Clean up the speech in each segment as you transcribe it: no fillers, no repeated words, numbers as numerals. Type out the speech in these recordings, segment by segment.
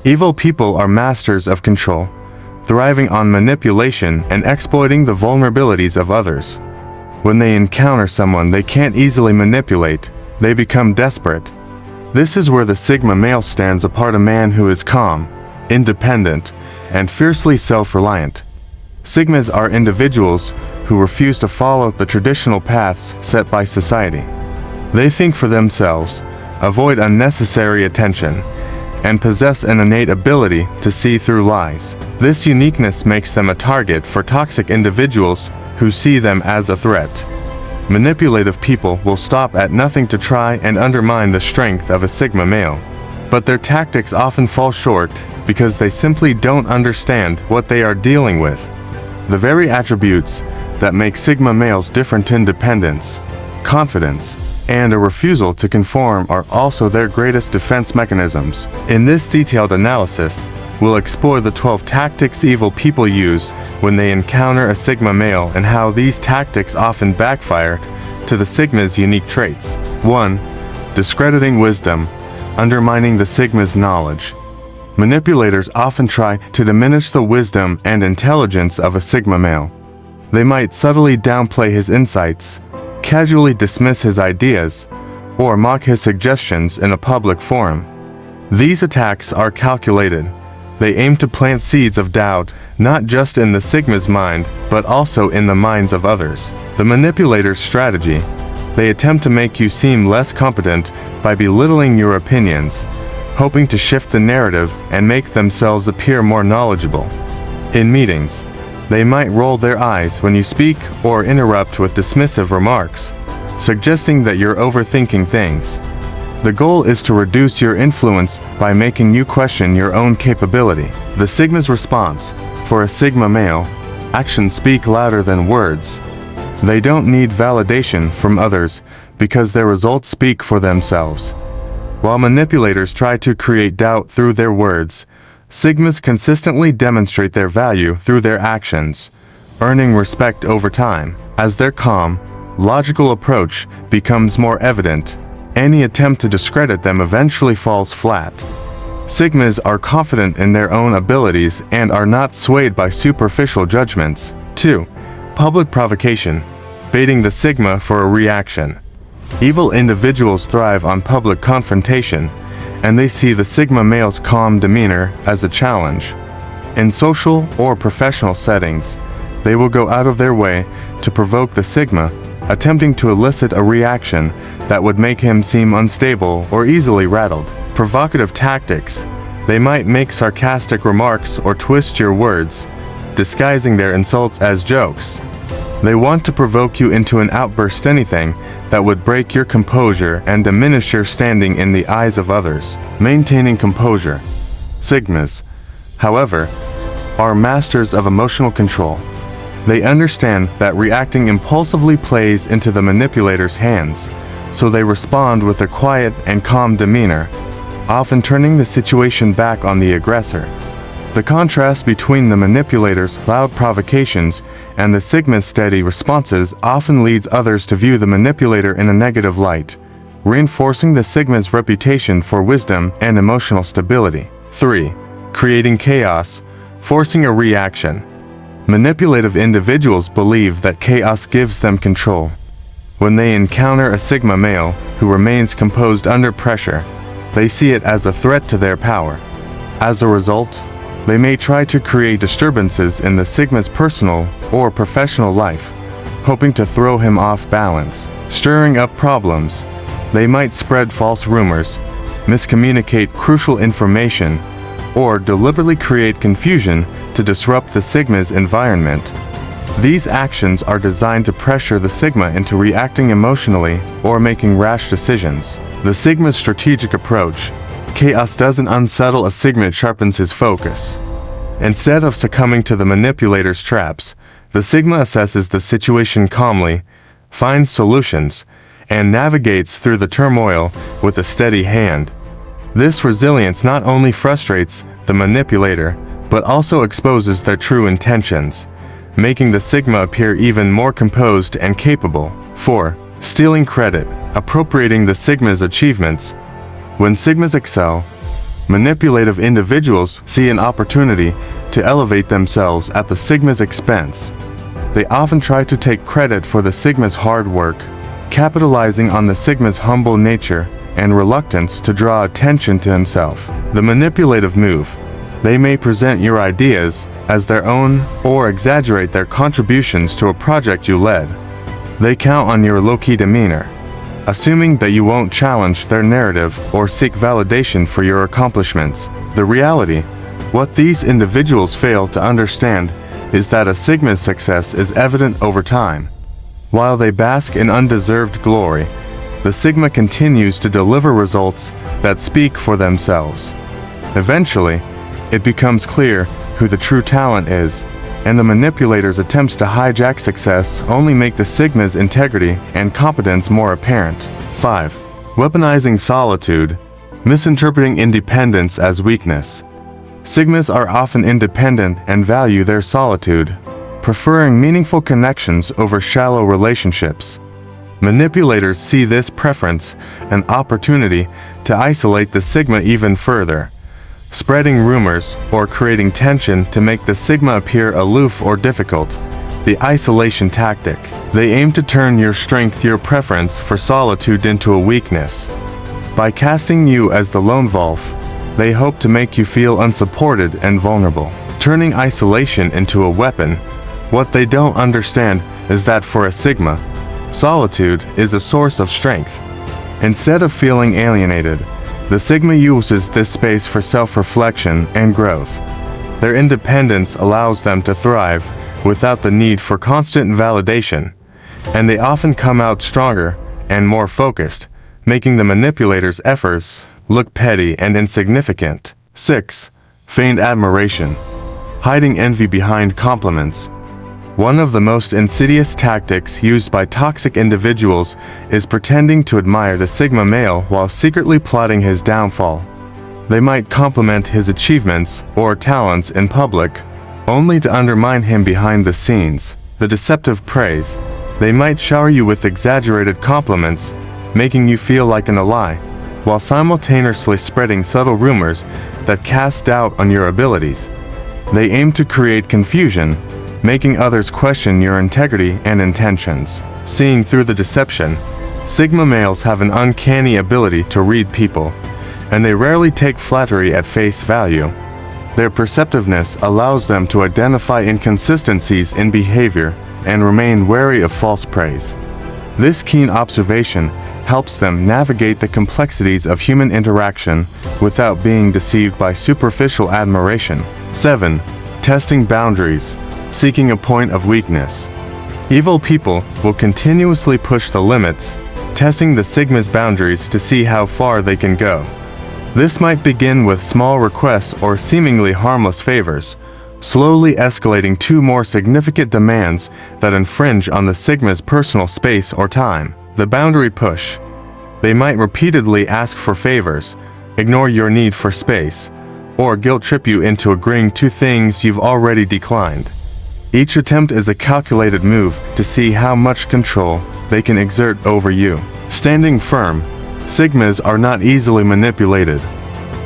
Evil people are masters of control, thriving on manipulation and exploiting the vulnerabilities of others. When they encounter someone they can't easily manipulate, they become desperate. This is where the Sigma male stands apart, a man who is calm, independent, and fiercely self-reliant. Sigmas are individuals who refuse to follow the traditional paths set by society. They think for themselves, avoid unnecessary attention, and possess an innate ability to see through lies. This uniqueness makes them a target for toxic individuals who see them as a threat. Manipulative people will stop at nothing to try and undermine the strength of a Sigma male. But their tactics often fall short because they simply don't understand what they are dealing with. The very attributes that make Sigma males different, independence, confidence, and a refusal to conform, are also their greatest defense mechanisms. In this detailed analysis, we'll explore the 12 tactics evil people use when they encounter a Sigma male and how these tactics often backfire to the Sigma's unique traits. 1. Discrediting wisdom, undermining the Sigma's knowledge. Manipulators often try to diminish the wisdom and intelligence of a Sigma male. They might subtly downplay his insights, casually dismiss his ideas, or mock his suggestions in a public forum. These attacks are calculated. They aim to plant seeds of doubt, not just in the Sigma's mind, but also in the minds of others. The manipulator's strategy: they attempt to make you seem less competent by belittling your opinions, hoping to shift the narrative and make themselves appear more knowledgeable. In meetings, they might roll their eyes when you speak or interrupt with dismissive remarks, suggesting that you're overthinking things. The goal is to reduce your influence by making you question your own capability. The Sigma's response: for a Sigma male, actions speak louder than words. They don't need validation from others because their results speak for themselves. While manipulators try to create doubt through their words, Sigmas consistently demonstrate their value through their actions, earning respect over time. As their calm, logical approach becomes more evident, any attempt to discredit them eventually falls flat. Sigmas are confident in their own abilities and are not swayed by superficial judgments. 2. Public provocation, baiting the Sigma for a reaction. Evil individuals thrive on public confrontation, and they see the Sigma male's calm demeanor as a challenge. In social or professional settings, they will go out of their way to provoke the Sigma, attempting to elicit a reaction that would make him seem unstable or easily rattled. Provocative tactics: they might make sarcastic remarks or twist your words, disguising their insults as jokes. They want to provoke you into an outburst, anything that would break your composure and diminish your standing in the eyes of others. Maintaining composure. Sigmas, however, are masters of emotional control. They understand that reacting impulsively plays into the manipulator's hands, so they respond with a quiet and calm demeanor, often turning the situation back on the aggressor. The contrast between the manipulator's loud provocations and the Sigma's steady responses often leads others to view the manipulator in a negative light, reinforcing the Sigma's reputation for wisdom and emotional stability. 3. Creating chaos, forcing a reaction. Manipulative individuals believe that chaos gives them control. When they encounter a Sigma male who remains composed under pressure, they see it as a threat to their power. As a result, they may try to create disturbances in the Sigma's personal or professional life, hoping to throw him off balance. Stirring up problems, they might spread false rumors, miscommunicate crucial information, or deliberately create confusion to disrupt the Sigma's environment. These actions are designed to pressure the Sigma into reacting emotionally or making rash decisions. The Sigma's strategic approach: chaos doesn't unsettle a Sigma, it sharpens his focus. Instead of succumbing to the manipulator's traps, the Sigma assesses the situation calmly, finds solutions, and navigates through the turmoil with a steady hand. This resilience not only frustrates the manipulator, but also exposes their true intentions, making the Sigma appear even more composed and capable. 4. Stealing credit, appropriating the Sigma's achievements. When Sigmas excel, Manipulative individuals see an opportunity to elevate themselves at the Sigma's expense. They often try to take credit for the Sigma's hard work, capitalizing on the Sigma's humble nature and reluctance to draw attention to himself. The manipulative move. They may present your ideas as their own or exaggerate their contributions to a project you led. They count on your low-key demeanor, assuming that you won't challenge their narrative or seek validation for your accomplishments. The reality, what these individuals fail to understand, is that a Sigma's success is evident over time. While they bask in undeserved glory, the Sigma continues to deliver results that speak for themselves. Eventually, it becomes clear who the true talent is, and the manipulator's attempts to hijack success only make the Sigma's integrity and competence more apparent. 5. Weaponizing solitude, misinterpreting independence as weakness. Sigmas are often independent and value their solitude, preferring meaningful connections over shallow relationships. Manipulators see this preference an opportunity to isolate the Sigma even further, spreading rumors or creating tension to make the Sigma appear aloof or difficult. The isolation tactic. They aim to turn your strength, your preference for solitude, into a weakness. By casting you as the lone wolf, they hope to make you feel unsupported and vulnerable, turning isolation into a weapon. What they don't understand is that for a Sigma, solitude is a source of strength. Instead of feeling alienated, the Sigma uses this space for self-reflection and growth. Their independence allows them to thrive without the need for constant validation, and they often come out stronger and more focused, making the manipulator's efforts look petty and insignificant. 6. Feigned admiration, hiding envy behind compliments. One of the most insidious tactics used by toxic individuals is pretending to admire the Sigma male while secretly plotting his downfall. They might compliment his achievements or talents in public, only to undermine him behind the scenes. The deceptive praise. They might shower you with exaggerated compliments, making you feel like an ally, while simultaneously spreading subtle rumors that cast doubt on your abilities. They aim to create confusion, making others question your integrity and intentions. Seeing through the deception, Sigma males have an uncanny ability to read people, and they rarely take flattery at face value. Their perceptiveness allows them to identify inconsistencies in behavior and remain wary of false praise. This keen observation helps them navigate the complexities of human interaction without being deceived by superficial admiration. 7. Testing boundaries, seeking a point of weakness. Evil people will continuously push the limits, testing the Sigma's boundaries to see how far they can go. This might begin with small requests or seemingly harmless favors, slowly escalating to more significant demands that infringe on the Sigma's personal space or time. The boundary push. They might repeatedly ask for favors, ignore your need for space, or guilt trip you into agreeing to things you've already declined. Each attempt is a calculated move to see how much control they can exert over you. Standing firm, Sigmas are not easily manipulated.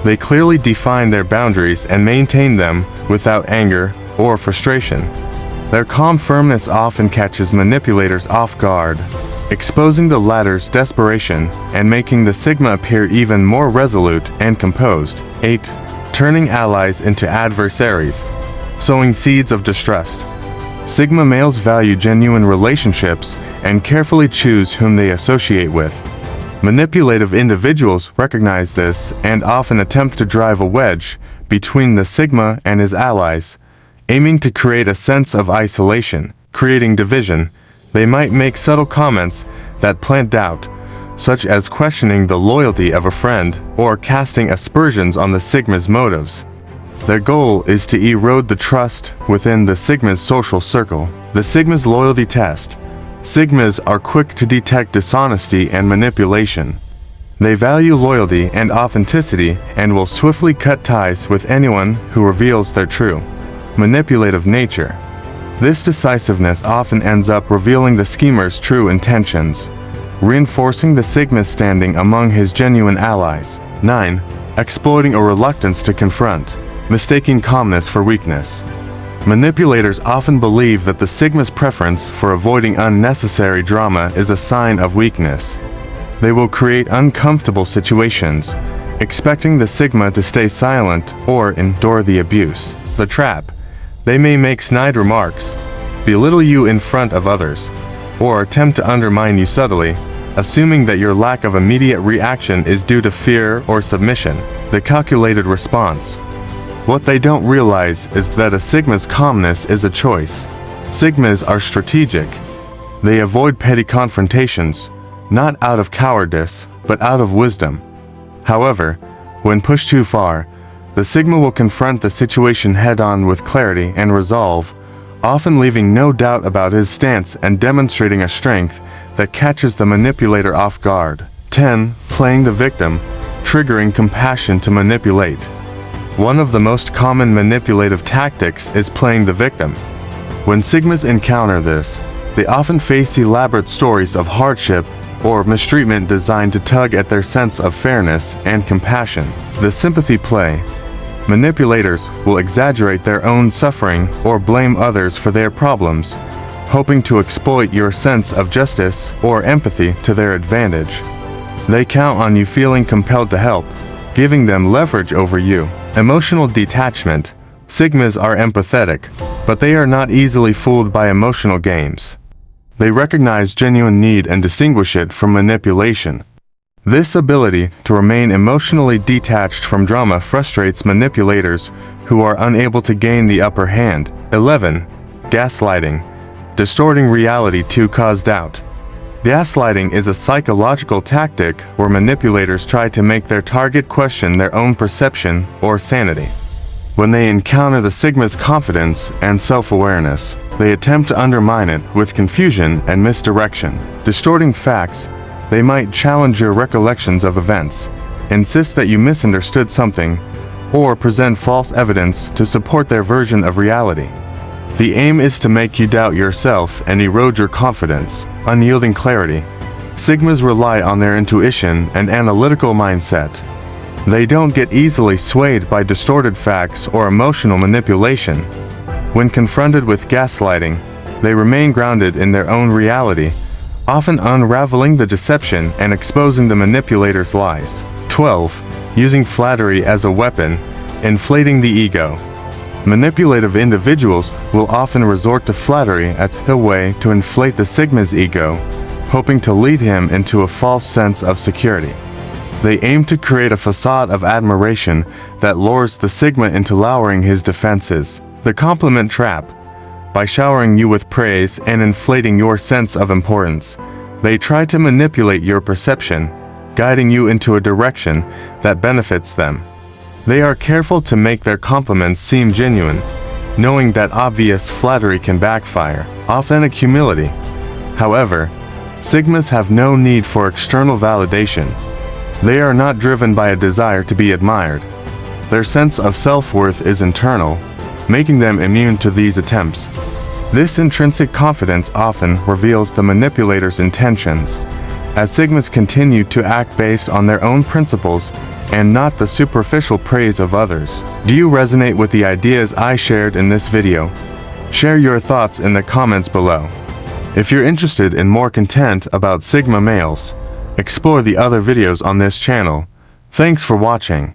They clearly define their boundaries and maintain them without anger or frustration. Their calm firmness often catches manipulators off guard, exposing the latter's desperation and making the Sigma appear even more resolute and composed. 8. Turning allies into adversaries, sowing seeds of distrust. Sigma males value genuine relationships and carefully choose whom they associate with. Manipulative individuals recognize this and often attempt to drive a wedge between the Sigma and his allies, aiming to create a sense of isolation. Creating division, they might make subtle comments that plant doubt, such as questioning the loyalty of a friend or casting aspersions on the Sigma's motives. Their goal is to erode the trust within the Sigma's social circle. The Sigma's loyalty test. Sigmas are quick to detect dishonesty and manipulation. They value loyalty and authenticity and will swiftly cut ties with anyone who reveals their true, manipulative nature. This decisiveness often ends up revealing the schemer's true intentions, reinforcing the Sigma's standing among his genuine allies. 9. exploiting a reluctance to confront, mistaking calmness for weakness. Manipulators often believe that the Sigma's preference for avoiding unnecessary drama is a sign of weakness. They will create uncomfortable situations, expecting the Sigma to stay silent or endure the abuse. The trap. They may make snide remarks, belittle you in front of others, or attempt to undermine you subtly, assuming that your lack of immediate reaction is due to fear or submission. The calculated response. What they don't realize is that a Sigma's calmness is a choice. Sigmas are strategic. They avoid petty confrontations, not out of cowardice, but out of wisdom. However, when pushed too far, the Sigma will confront the situation head-on with clarity and resolve, often leaving no doubt about his stance and demonstrating a strength that catches the manipulator off guard. 10. Playing the victim, triggering compassion to manipulate. One of the most common manipulative tactics is playing the victim. When Sigmas encounter this, they often face elaborate stories of hardship or mistreatment designed to tug at their sense of fairness and compassion. The sympathy play. Manipulators will exaggerate their own suffering or blame others for their problems, hoping to exploit your sense of justice or empathy to their advantage. They count on you feeling compelled to help, giving them leverage over you. Emotional detachment. Sigmas are empathetic, but they are not easily fooled by emotional games. They recognize genuine need and distinguish it from manipulation. This ability to remain emotionally detached from drama frustrates manipulators who are unable to gain the upper hand. 11. Gaslighting. Distorting reality to cause doubt. Gaslighting is a psychological tactic where manipulators try to make their target question their own perception or sanity. When they encounter the Sigma's confidence and self-awareness, they attempt to undermine it with confusion and misdirection. Distorting facts, they might challenge your recollections of events, insist that you misunderstood something, or present false evidence to support their version of reality. The aim is to make you doubt yourself and erode your confidence. Unyielding clarity. Sigmas rely on their intuition and analytical mindset. They don't get easily swayed by distorted facts or emotional manipulation. When confronted with gaslighting, they remain grounded in their own reality, often unraveling the deception and exposing the manipulator's lies. 12. Using flattery as a weapon, inflating the ego. Manipulative individuals will often resort to flattery as a way to inflate the Sigma's ego, hoping to lead him into a false sense of security. They aim to create a facade of admiration that lures the Sigma into lowering his defenses. The compliment trap. By showering you with praise and inflating your sense of importance, they try to manipulate your perception, guiding you into a direction that benefits them. They are careful to make their compliments seem genuine, knowing that obvious flattery can backfire. Authentic humility. However, Sigmas have no need for external validation. They are not driven by a desire to be admired. Their sense of self-worth is internal, making them immune to these attempts. This intrinsic confidence often reveals the manipulator's intentions, as Sigmas continue to act based on their own principles and not the superficial praise of others. Do you resonate with the ideas I shared in this video? Share your thoughts in the comments below. If you're interested in more content about Sigma males, explore the other videos on this channel. Thanks for watching.